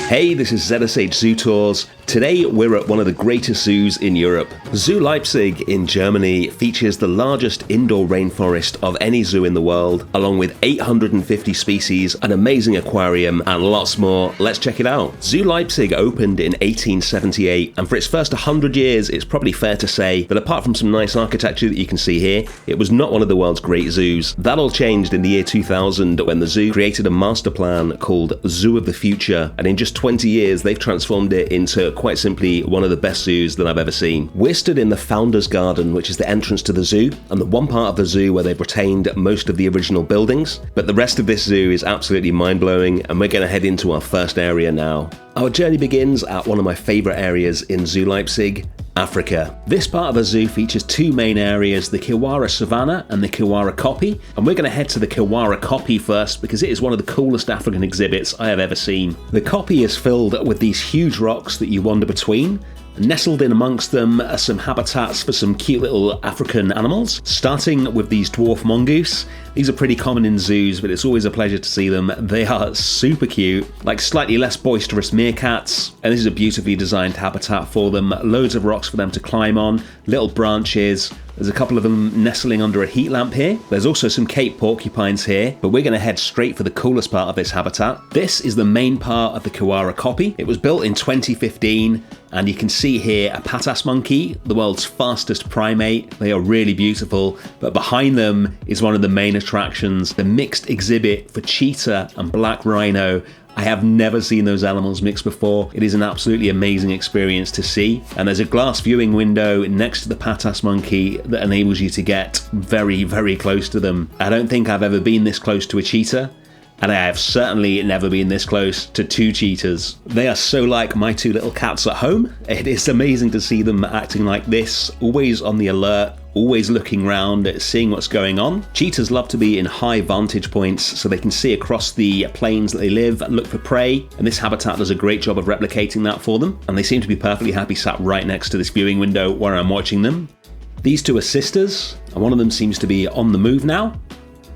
Hey, this is ZSH Zoo Tours. Today we're at one of the greatest zoos in Europe. Zoo Leipzig in Germany features the largest indoor rainforest of any zoo in the world, along with 850 species, an amazing aquarium, and lots more. Let's check it out. Zoo Leipzig opened in 1878, and for its first 100 years, it's probably fair to say that apart from some nice architecture that you can see here, it was not one of the world's great zoos. That all changed in the year 2000 when the zoo created a master plan called Zoo of the Future, and in just 20 years, they've transformed it into quite simply one of the best zoos that I've ever seen. We're stood in the Founder's Garden, which is the entrance to the zoo, and the one part of the zoo where they've retained most of the original buildings, but the rest of this zoo is absolutely mind-blowing, and we're going to head into our first area now. Our journey begins at one of my favourite areas in Zoo Leipzig, Africa. This part of the zoo features two main areas, the Kiwara Savannah and the Kiwara Coati, and we're going to head to the Kiwara Coati first because it is one of the coolest African exhibits I have ever seen. The Coati is filled with these huge rocks that you wander between. Nestled in amongst them are some habitats for some cute little African animals, starting with these dwarf mongoose. These are pretty common in zoos, but it's always a pleasure to see them. They are super cute, like slightly less boisterous meerkats, and this is a beautifully designed habitat for them. Loads of rocks for them to climb on, little branches. There's a couple of them nestling under a heat lamp here. There's also some Cape porcupines here, but we're going to head straight for the coolest part of this habitat. This is the main part of the Kiwara Coati. It was built in 2015, and you can see here a patas monkey, the world's fastest primate. They are really beautiful, but behind them is one of the main attractions, the mixed exhibit for cheetah and black rhino. I have never seen those animals mixed before. It is an absolutely amazing experience to see. And there's a glass viewing window next to the patas monkey that enables you to get very, very close to them. I don't think I've ever been this close to a cheetah, and I have certainly never been this close to two cheetahs. They are so like my two little cats at home. It is amazing to see them acting like this, always on the alert, always looking around, seeing what's going on. Cheetahs love to be in high vantage points so they can see across the plains that they live and look for prey, and this habitat does a great job of replicating that for them, and they seem to be perfectly happy sat right next to this viewing window where I'm watching them. These two are sisters, and one of them seems to be on the move now.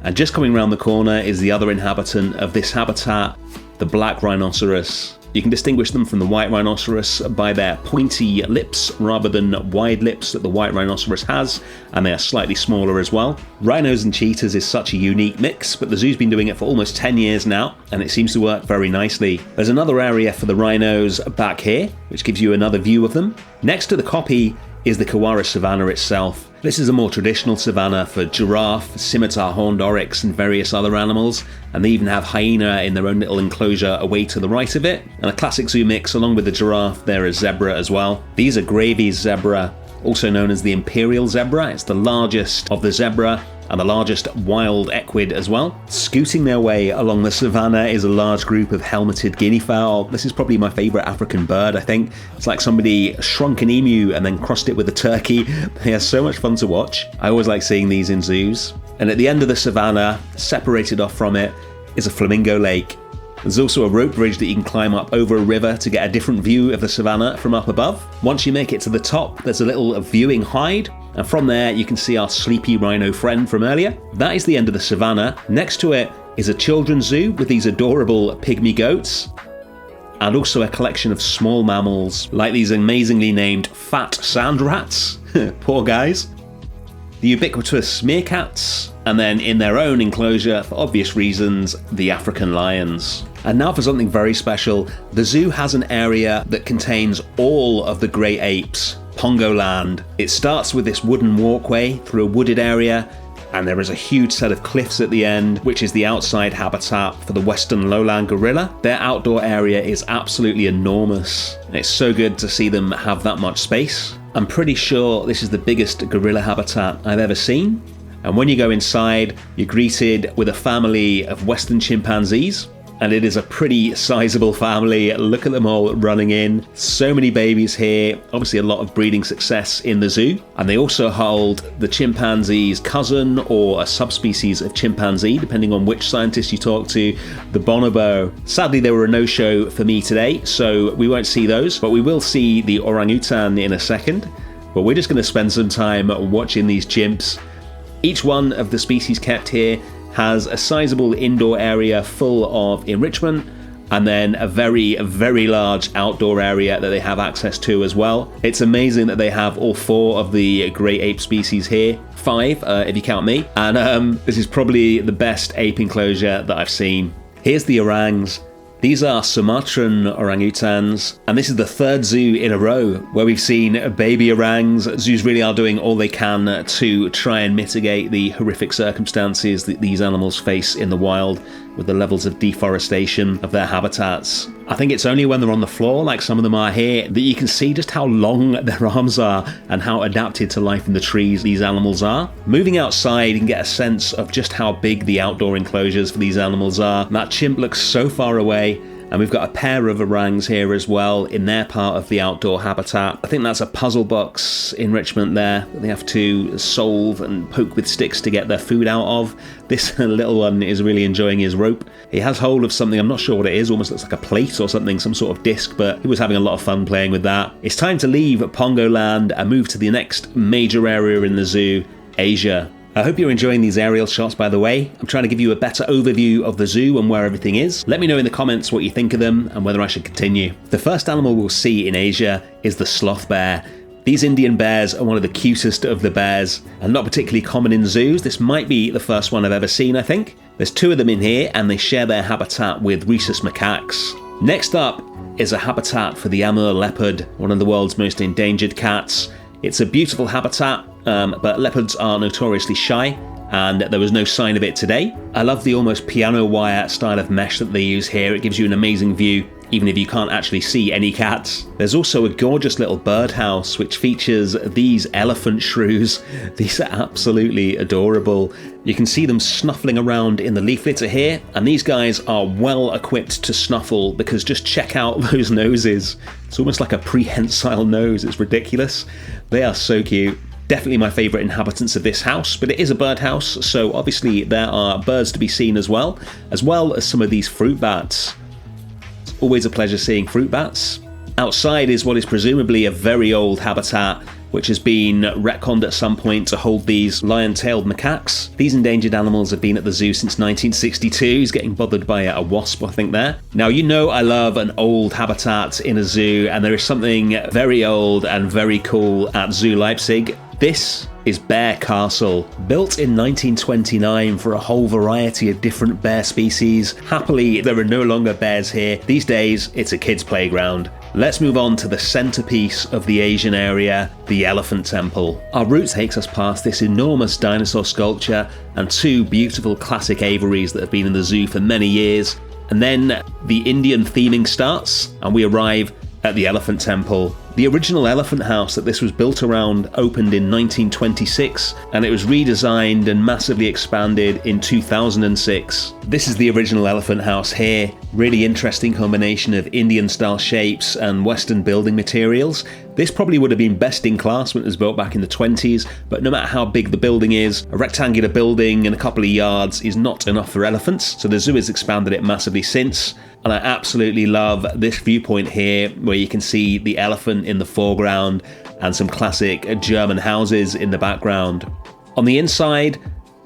And just coming around the corner is the other inhabitant of this habitat, the black rhinoceros. You can distinguish them from the white rhinoceros by their pointy lips rather than wide lips that the white rhinoceros has, and they are slightly smaller as well. Rhinos and cheetahs is such a unique mix, but the zoo's been doing it for almost 10 years now, and it seems to work very nicely. There's another area for the rhinos back here, which gives you another view of them. Next to the Coati is the Kiwara Savannah itself. This is a more traditional savanna for giraffe, scimitar horned oryx and various other animals, and they even have hyena in their own little enclosure away to the right of it. And a classic zoo mix along with the giraffe, there is zebra as well. These are Gravy's zebra, also known as the imperial zebra. It's the largest of the zebra and the largest wild equid as well. Scooting their way along the savannah is a large group of helmeted guinea fowl. This is probably my favourite African bird, I think. It's like somebody shrunk an emu and then crossed it with a turkey. They are so much fun to watch. I always like seeing these in zoos. And at the end of the savannah, separated off from it, is a flamingo lake. There's also a rope bridge that you can climb up over a river to get a different view of the savannah from up above. Once you make it to the top, there's a little viewing hide, and from there you can see our sleepy rhino friend from earlier. That is the end of the savannah. Next to it is a children's zoo with these adorable pygmy goats, and also a collection of small mammals like these amazingly named fat sand rats. Poor guys. The ubiquitous meerkats, and then in their own enclosure, for obvious reasons, the African lions. And now for something very special. The zoo has an area that contains all of the great apes, Pangolin. It starts with this wooden walkway through a wooded area, and there is a huge set of cliffs at the end, which is the outside habitat for the western lowland gorilla. Their outdoor area is absolutely enormous, and it's so good to see them have that much space. I'm pretty sure this is the biggest gorilla habitat I've ever seen. And when you go inside, you're greeted with a family of western chimpanzees. And it is a pretty sizable family. Look at them all running in. So many babies here. Obviously a lot of breeding success in the zoo. And they also hold the chimpanzee's cousin or a subspecies of chimpanzee, depending on which scientist you talk to, the bonobo. Sadly, they were a no-show for me today, so we won't see those, but we will see the orangutan in a second. But we're just going to spend some time watching these chimps. Each one of the species kept here has a sizable indoor area full of enrichment, and then a very, very large outdoor area that they have access to as well. It's amazing that they have all 4 of the great ape species here. 5, if you count me. And this is probably the best ape enclosure that I've seen. Here's the orangs. These are Sumatran orangutans, and this is the 3rd zoo in a row where we've seen baby orangs. Zoos really are doing all they can to try and mitigate the horrific circumstances that these animals face in the wild with the levels of deforestation of their habitats. I think it's only when they're on the floor, like some of them are here, that you can see just how long their arms are and how adapted to life in the trees these animals are. Moving outside, you can get a sense of just how big the outdoor enclosures for these animals are. That chimp looks so far away. And we've got a pair of orangs here as well in their part of the outdoor habitat. I think that's a puzzle box enrichment there that they have to solve and poke with sticks to get their food out of. This little one is really enjoying his rope. He has hold of something, I'm not sure what it is, almost looks like a plate or something, some sort of disc, but he was having a lot of fun playing with that. It's time to leave Pongoland and move to the next major area in the zoo, Asia. I hope you're enjoying these aerial shots, by the way. I'm trying to give you a better overview of the zoo and where everything is. Let me know in the comments what you think of them and whether I should continue. The first animal we'll see in Asia is the sloth bear. These Indian bears are one of the cutest of the bears and not particularly common in zoos. This might be the first one I've ever seen, I think. There's 2 of them in here and they share their habitat with rhesus macaques. Next up is a habitat for the Amur leopard, one of the world's most endangered cats. It's a beautiful habitat, but leopards are notoriously shy, and there was no sign of it today. I love the almost piano wire style of mesh that they use here. It gives you an amazing view, even if you can't actually see any cats. There's also a gorgeous little birdhouse which features these elephant shrews. These are absolutely adorable. You can see them snuffling around in the leaf litter here, and these guys are well equipped to snuffle because just check out those noses. It's almost like a prehensile nose. It's ridiculous. They are so cute. Definitely my favourite inhabitants of this house, but it is a birdhouse, so obviously there are birds to be seen as well as some of these fruit bats. It's always a pleasure seeing fruit bats. Outside is what is presumably a very old habitat, which has been retconned at some point to hold these lion-tailed macaques. These endangered animals have been at the zoo since 1962. He's getting bothered by a wasp, I think, there. Now, you know I love an old habitat in a zoo, and there is something very old and very cool at Zoo Leipzig. This is Bear Castle, built in 1929 for a whole variety of different bear species. Happily, there are no longer bears here. These days, it's a kid's playground. Let's move on to the centerpiece of the Asian area, the Elephant Temple. Our route takes us past this enormous dinosaur sculpture and 2 beautiful classic aviaries that have been in the zoo for many years. And then the Indian theming starts and we arrive at the Elephant Temple. The original elephant house that this was built around opened in 1926 and it was redesigned and massively expanded in 2006. This is the original elephant house here. Really interesting combination of Indian style shapes and Western building materials. This probably would have been best in class when it was built back in the 20s, but no matter how big the building is, a rectangular building and a couple of yards is not enough for elephants, so the zoo has expanded it massively since. And I absolutely love this viewpoint here where you can see the elephant in the foreground and some classic German houses in the background. On the inside,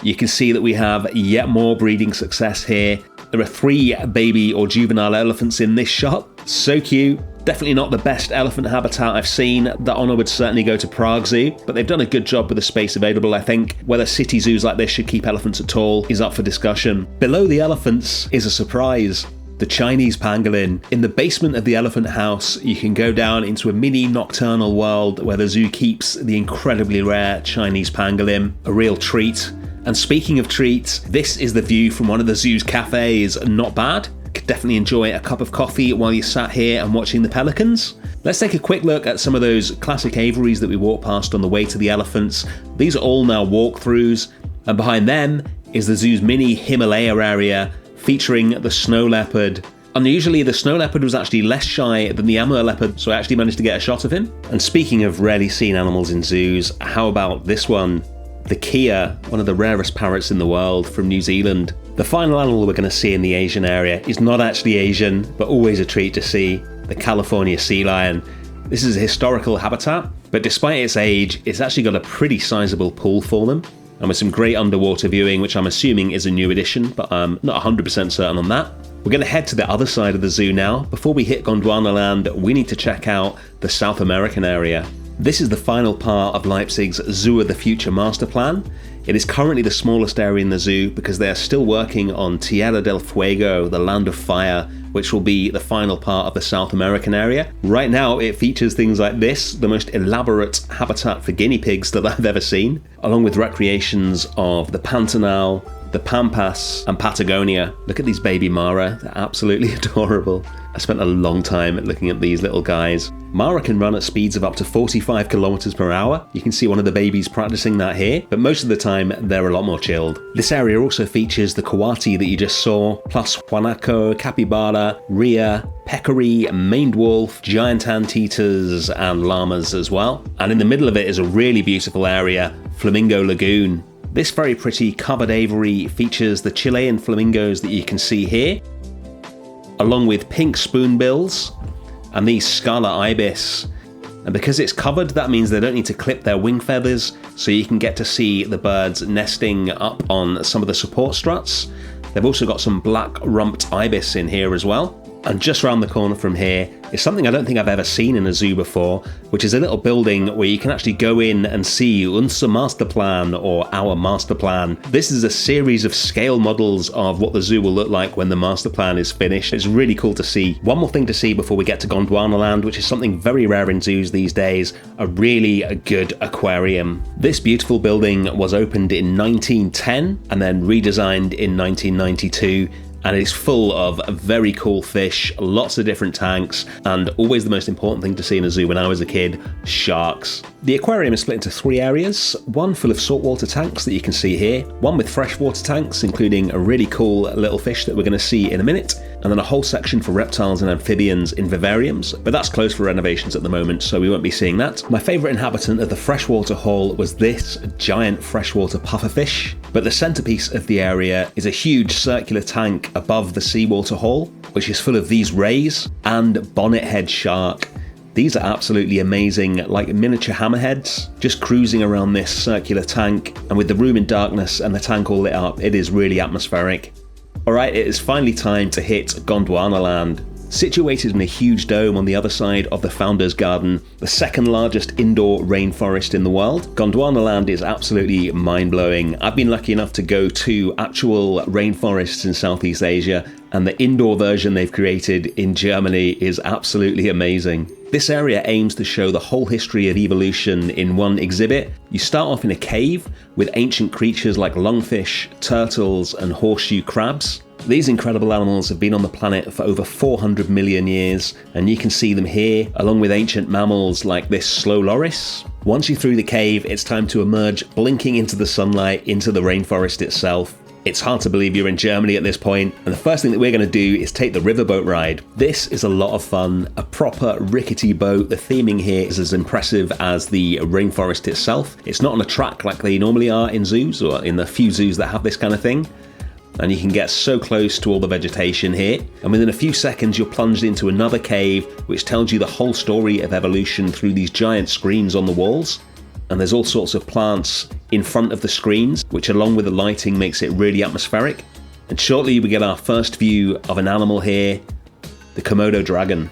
you can see that we have yet more breeding success here. There are 3 baby or juvenile elephants in this shot. So cute. Definitely not the best elephant habitat I've seen. That honour would certainly go to Prague Zoo, but they've done a good job with the space available, I think. Whether city zoos like this should keep elephants at all is up for discussion. Below the elephants is a surprise. The Chinese pangolin. In the basement of the elephant house, you can go down into a mini nocturnal world where the zoo keeps the incredibly rare Chinese pangolin. A real treat. And speaking of treats, this is the view from one of the zoo's cafes. Not bad. Could definitely enjoy a cup of coffee while you sat here and watching the pelicans. Let's take a quick look at some of those classic aviaries that we walked past on the way to the elephants. These are all now walkthroughs, and behind them is the zoo's mini Himalaya area featuring the snow leopard. Unusually, the snow leopard was actually less shy than the Amur leopard, so I actually managed to get a shot of him. And speaking of rarely seen animals in zoos, how about this one? The Kia, one of the rarest parrots in the world from New Zealand. The final animal we're going to see in the Asian area is not actually Asian, but always a treat to see, the California sea lion. This is a historical habitat, but despite its age, it's actually got a pretty sizable pool for them, and with some great underwater viewing, which I'm assuming is a new addition, but I'm not 100% certain on that. We're going to head to the other side of the zoo now. Before we hit Gondwanaland, we need to check out the South American area. This is the final part of Leipzig's Zoo of the Future master plan. It is currently the smallest area in the zoo because they are still working on Tierra del Fuego, the Land of Fire, which will be the final part of the South American area. Right now it features things like this, the most elaborate habitat for guinea pigs that I've ever seen, along with recreations of the Pantanal, the Pampas and Patagonia. Look at these baby Mara, they're absolutely adorable. I spent a long time looking at these little guys. Mara can run at speeds of up to 45 kilometers per hour. You can see one of the babies practicing that here, but most of the time they're a lot more chilled. This area also features the Coati that you just saw, plus Guanaco, Capybara, Rhea, peccary, maned wolf, giant anteaters and llamas as well. And in the middle of it is a really beautiful area, Flamingo Lagoon. This very pretty covered aviary features the Chilean flamingos that you can see here, along with pink spoonbills and these scarlet ibis. And because it's covered, that means they don't need to clip their wing feathers, so you can get to see the birds nesting up on some of the support struts. They've also got some black-rumped ibis in here as well. And just around the corner from here is something I don't think I've ever seen in a zoo before, which is a little building where you can actually go in and see Unser Master Plan, or Our Master Plan. This is a series of scale models of what the zoo will look like when the master plan is finished. It's really cool to see. One more thing to see before we get to Gondwanaland, which is something very rare in zoos these days, a really good aquarium. This beautiful building was opened in 1910 and then redesigned in 1992. And it's full of very cool fish, lots of different tanks, and always the most important thing to see in a zoo when I was a kid, sharks. The aquarium is split into 3 areas, one full of saltwater tanks that you can see here, one with freshwater tanks, including a really cool little fish that we're going to see in a minute, and then a whole section for reptiles and amphibians in vivariums, but that's closed for renovations at the moment, so we won't be seeing that. My favourite inhabitant of the freshwater hall was this giant freshwater pufferfish, but the centrepiece of the area is a huge circular tank above the seawater hall, which is full of these rays and bonnethead shark. These are absolutely amazing, like miniature hammerheads, just cruising around this circular tank, and with the room in darkness and the tank all lit up, it is really atmospheric. Alright, it is finally time to hit Gondwanaland. Situated in a huge dome on the other side of the Founder's Garden, the second largest indoor rainforest in the world, Gondwanaland is absolutely mind-blowing. I've been lucky enough to go to actual rainforests in Southeast Asia, and the indoor version they've created in Germany is absolutely amazing. This area aims to show the whole history of evolution in one exhibit. You start off in a cave with ancient creatures like lungfish, turtles, and horseshoe crabs. These incredible animals have been on the planet for over 400 million years, and you can see them here, along with ancient mammals like this slow loris. Once you're through the cave, it's time to emerge blinking into the sunlight into the rainforest itself. It's hard to believe you're in Germany at this point, and the first thing that we're going to do is take the Riverboat Ride. This is a lot of fun, a proper rickety boat. The theming here is as impressive as the rainforest itself. It's not on a track like they normally are in zoos, or in the few zoos that have this kind of thing. And you can get so close to all the vegetation here, and within a few seconds you're plunged into another cave which tells you the whole story of evolution through these giant screens on the walls. And there's all sorts of plants in front of the screens, which along with the lighting makes it really atmospheric. And shortly we get our first view of an animal here, the Komodo dragon.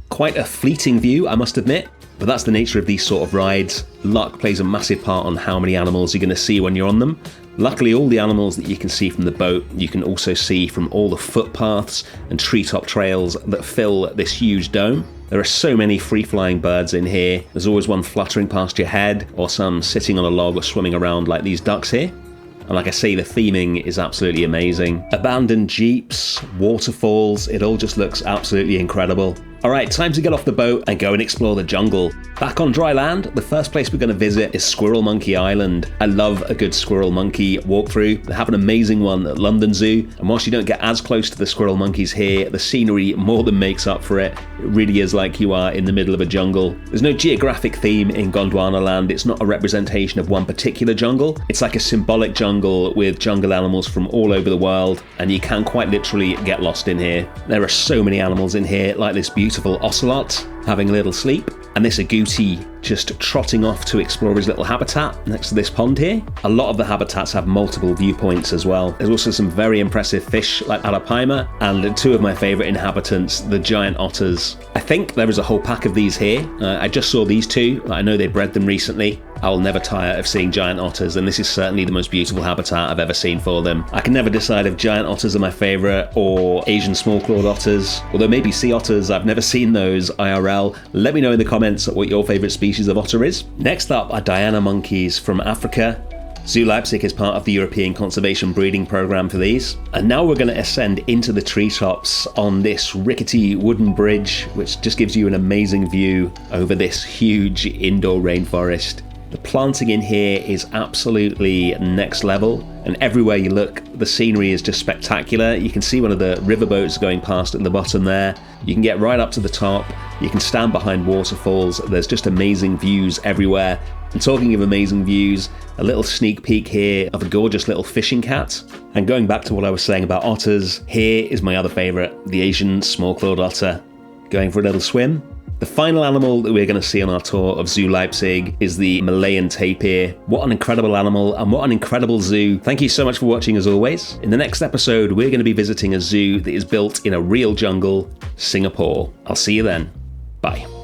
Quite a fleeting view, I must admit, but that's the nature of these sort of rides. Luck plays a massive part on how many animals you're going to see when you're on them. Luckily, all the animals that you can see from the boat, you can also see from all the footpaths and treetop trails that fill this huge dome. There are so many free-flying birds in here. There's always one fluttering past your head, or some sitting on a log or swimming around like these ducks here. And like I say, the theming is absolutely amazing. Abandoned jeeps, waterfalls, it all just looks absolutely incredible. Alright, time to get off the boat and go and explore the jungle. Back on dry land, the first place we're going to visit is Squirrel Monkey Island. I love a good squirrel monkey walkthrough. They have an amazing one at London Zoo, and whilst you don't get as close to the squirrel monkeys here, the scenery more than makes up for it. It really is like you are in the middle of a jungle. There's no geographic theme in Gondwanaland. It's not a representation of one particular jungle. It's like a symbolic jungle with jungle animals from all over the world, and you can quite literally get lost in here. There are so many animals in here, like this beautiful ocelot having a little sleep, and this agouti just trotting off to explore his little habitat next to this pond here. A lot of the habitats have multiple viewpoints as well. There's also some very impressive fish like Arapaima, and two of my favourite inhabitants, the giant otters. I think there is a whole pack of these here. I just saw these two. I know they bred them recently. I'll never tire of seeing giant otters, and this is certainly the most beautiful habitat I've ever seen for them. I can never decide if giant otters are my favourite or Asian small-clawed otters, although maybe sea otters. I've never seen those IRL. Let me know in the comments what your favourite species of otter is. Next up are Diana monkeys from Africa. Zoo Leipzig is part of the European Conservation Breeding Programme for these. And now we're going to ascend into the treetops on this rickety wooden bridge, which just gives you an amazing view over this huge indoor rainforest. The planting in here is absolutely next level, and everywhere you look, the scenery is just spectacular. You can see one of the riverboats going past at the bottom there. You can get right up to the top. You can stand behind waterfalls. There's just amazing views everywhere. And talking of amazing views, a little sneak peek here of a gorgeous little fishing cat. And going back to what I was saying about otters, here is my other favourite, the Asian small-clawed otter. Going for a little swim. The final animal that we're going to see on our tour of Zoo Leipzig is the Malayan tapir. What an incredible animal, and what an incredible zoo. Thank you so much for watching as always. In the next episode, we're going to be visiting a zoo that is built in a real jungle, Singapore. I'll see you then. Bye.